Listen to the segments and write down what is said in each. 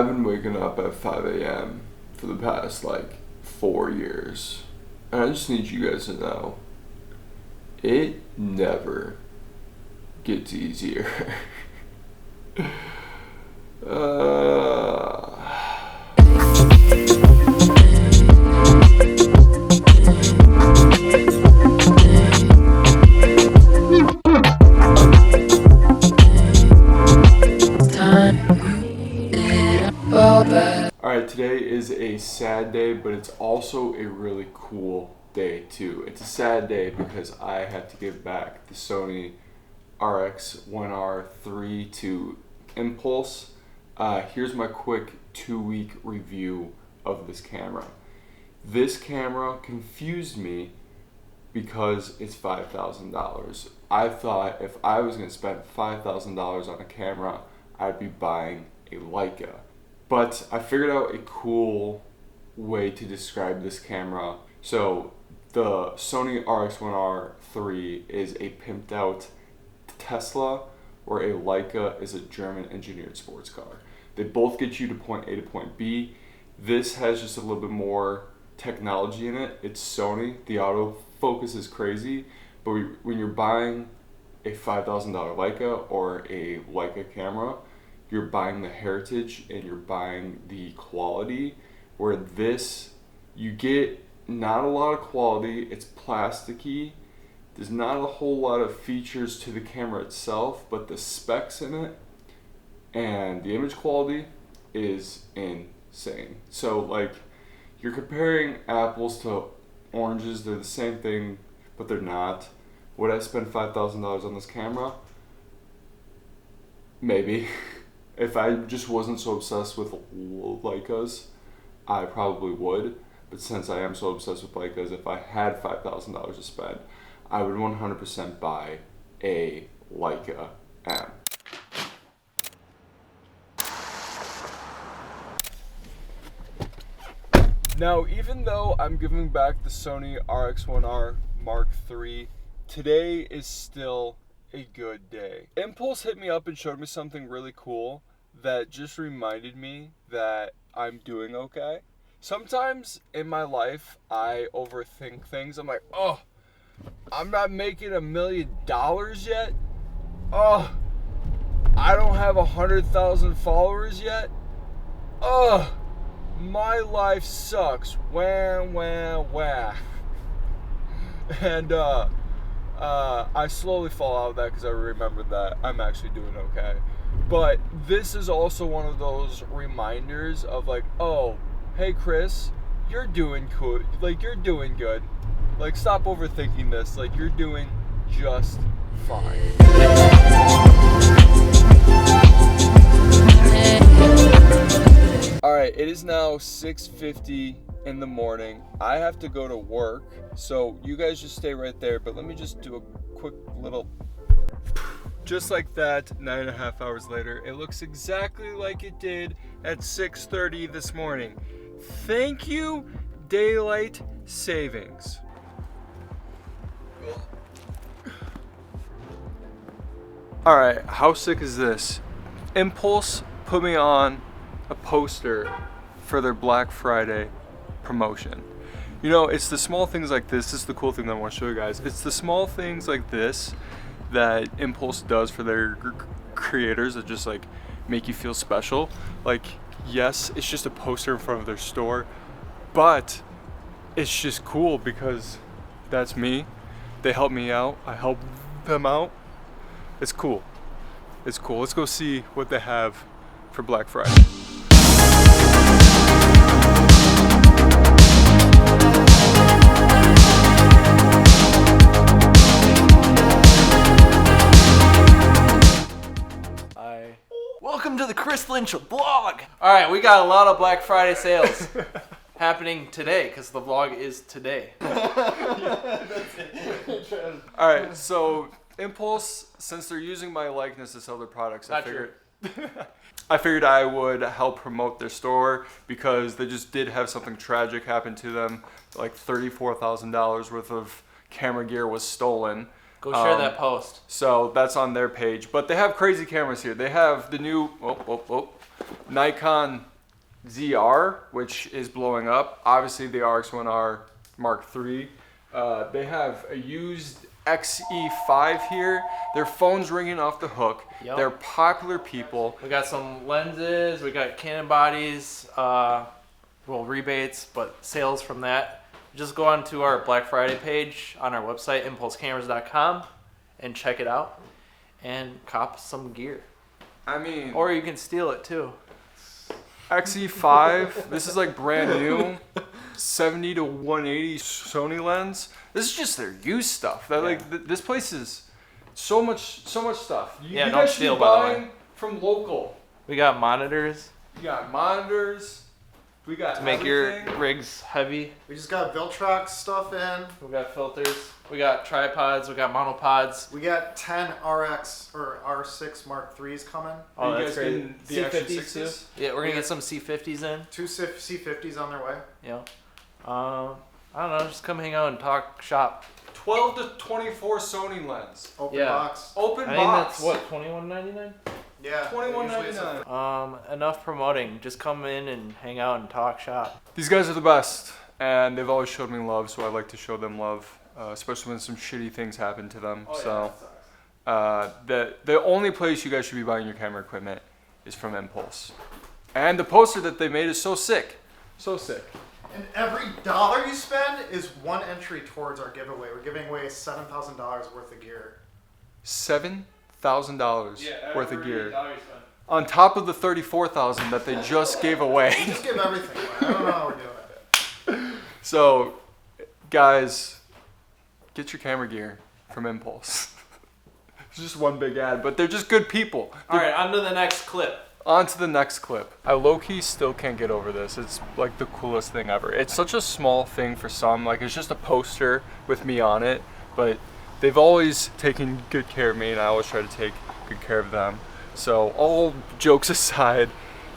been waking up at 5 a.m. for the past 4 years. And I just need you guys to know, it never gets easier. Alright, today is a sad day, but it's also a really cool day too. It's a sad day because I had to give back the Sony RX1R3 to Impulse. Here's my quick 2-week review of this camera. This camera confused me because it's $5,000. I thought if I was going to spend $5,000 on a camera, I'd be buying a Leica. But I figured out a cool way to describe this camera. So the Sony RX1R3 is a pimped out Tesla, where a Leica is a German engineered sports car. They both get you to point A to point B. This has just a little bit more technology in it. It's Sony. The autofocus is crazy, but when you're buying a $5,000 Leica or a Leica camera, you're buying the heritage and you're buying the quality, where this, you get not a lot of quality, it's plasticky, there's not a whole lot of features to the camera itself, but the specs in it and the image quality is insane. So you're comparing apples to oranges, they're the same thing, but they're not. Would I spend $5,000 on this camera? Maybe. If I just wasn't so obsessed with Leicas, I probably would. But since I am so obsessed with Leicas, if I had $5,000 to spend, I would 100% buy a Leica M. Now, even though I'm giving back the Sony RX1R Mark III, today is still a good day. Impulse hit me up and showed me something really cool that just reminded me that I'm doing okay. Sometimes in my life, I overthink things. I'm like, oh, I'm not making $1 million yet. Oh, I don't have 100,000 followers yet. Oh, my life sucks. Wah, wah, wah. And I slowly fall out of that because I remember that I'm actually doing okay. But this is also one of those reminders of oh, hey Chris, you're doing good. You're doing good. Stop overthinking this. You're doing just fine. Alright, it is now 6:50 in the morning. I have to go to work, so you guys just stay right there, but let me just do a quick little... Just like that, 9.5 hours later, it looks exactly like it did at 6:30 this morning. Thank you, daylight savings. Alright, how sick is this? Impulse put me on a poster for their Black Friday promotion. You know, it's the small things like this. This is the cool thing that I want to show you guys. It's the small things like this that Impulse does for their creators that just make you feel special. Yes, it's just a poster in front of their store, but it's just cool because that's me. They help me out. I help them out. It's cool. It's cool. Let's go see what they have for Black Friday. Welcome to the Chris Lynch vlog. All right, we got a lot of Black Friday sales happening today because the vlog is today. All right, so Impulse, since they're using my likeness to sell their products, I figured I would help promote their store because they just did have something tragic happen to them. $34,000 worth of camera gear was stolen. Go share that post. So that's on their page. But they have crazy cameras here. They have the new Nikon ZR, which is blowing up. Obviously the RX1R Mark III. They have a used XE5 here. Their phone's ringing off the hook. Yep. They're popular people. We got some lenses. We got Canon bodies. Rebates, but sales from that. Just go on to our Black Friday page on our website, impulsecameras.com, and check it out and cop some gear. I mean, or you can steal it too. XE5, this is like brand new, 70 to 180 Sony lens. This is just their used stuff. That this place is so much stuff. You don't guys steal, should be by the way. buying from local. We got monitors. You got monitors. We got to make everything. your rigs heavy. We just got Viltrox stuff in. We got filters. We got tripods. We got monopods. We got 10 RX or R6 Mark IIIs coming. Oh, you that's guys great. getting the Action C50s too. 6s? Yeah, we're gonna get some C50s in. 2 C50s on their way. Yeah. I don't know. Just come hang out and talk shop. 12 to 24 Sony lens. Open box. Open I box. think that's what, $21.99? Yeah. $21.99. Enough promoting. Just come in and hang out and talk shop. These guys are the best, and they've always showed me love, so I like to show them love, especially when some shitty things happen to them. The only place you guys should be buying your camera equipment is from Impulse. And the poster that they made is so sick. So sick. And every dollar you spend is one entry towards our giveaway. We're giving away $7,000 worth of gear. $7,000 worth of gear. On top of the $34,000 that they just gave away. We just give everything away. I don't know how we're doing it. So, guys, get your camera gear from Impulse. It's just one big ad, but they're just good people. Alright, on to the next clip. On to the next clip. I low-key still can't get over this. It's like the coolest thing ever. It's such a small thing for some. Like, it's just a poster with me on it, but they've always taken good care of me, and I always try to take good care of them. So all jokes aside,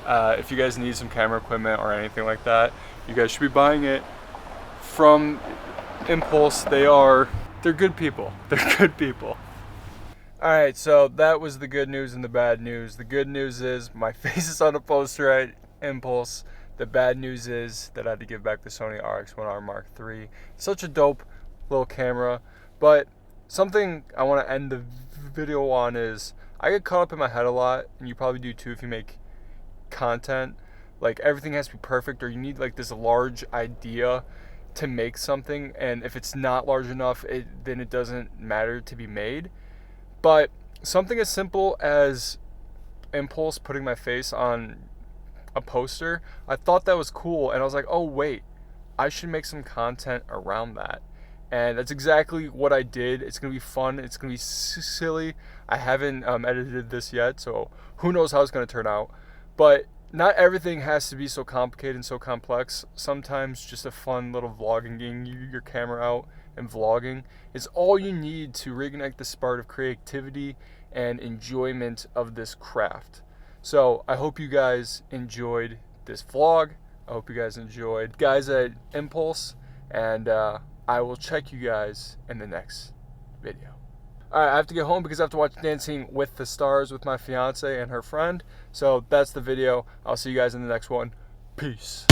if you guys need some camera equipment or anything like that, you guys should be buying it from Impulse. They're good people. They're good people. All right, so that was the good news and the bad news. The good news is my face is on a poster at Impulse. The bad news is that I had to give back the Sony RX1R Mark III. Such a dope little camera, but something I want to end the video on is I get caught up in my head a lot, and you probably do too if you make content. Like, everything has to be perfect, or you need like this large idea to make something, and if it's not large enough, then it doesn't matter to be made. But something as simple as Impulse putting my face on a poster, I thought that was cool, and I was like, oh wait, I should make some content around that. And that's exactly what I did. It's going to be fun. It's going to be silly. I haven't edited this yet, so who knows how it's going to turn out. But not everything has to be so complicated and so complex. Sometimes just a fun little vlogging, getting your camera out and vlogging is all you need to reignite the spark of creativity and enjoyment of this craft. So I hope you guys enjoyed this vlog. I hope you guys enjoyed guys at Impulse, and I will check you guys in the next video. Alright, I have to get home because I have to watch Dancing with the Stars with my fiance and her friend. So that's the video. I'll see you guys in the next one. Peace.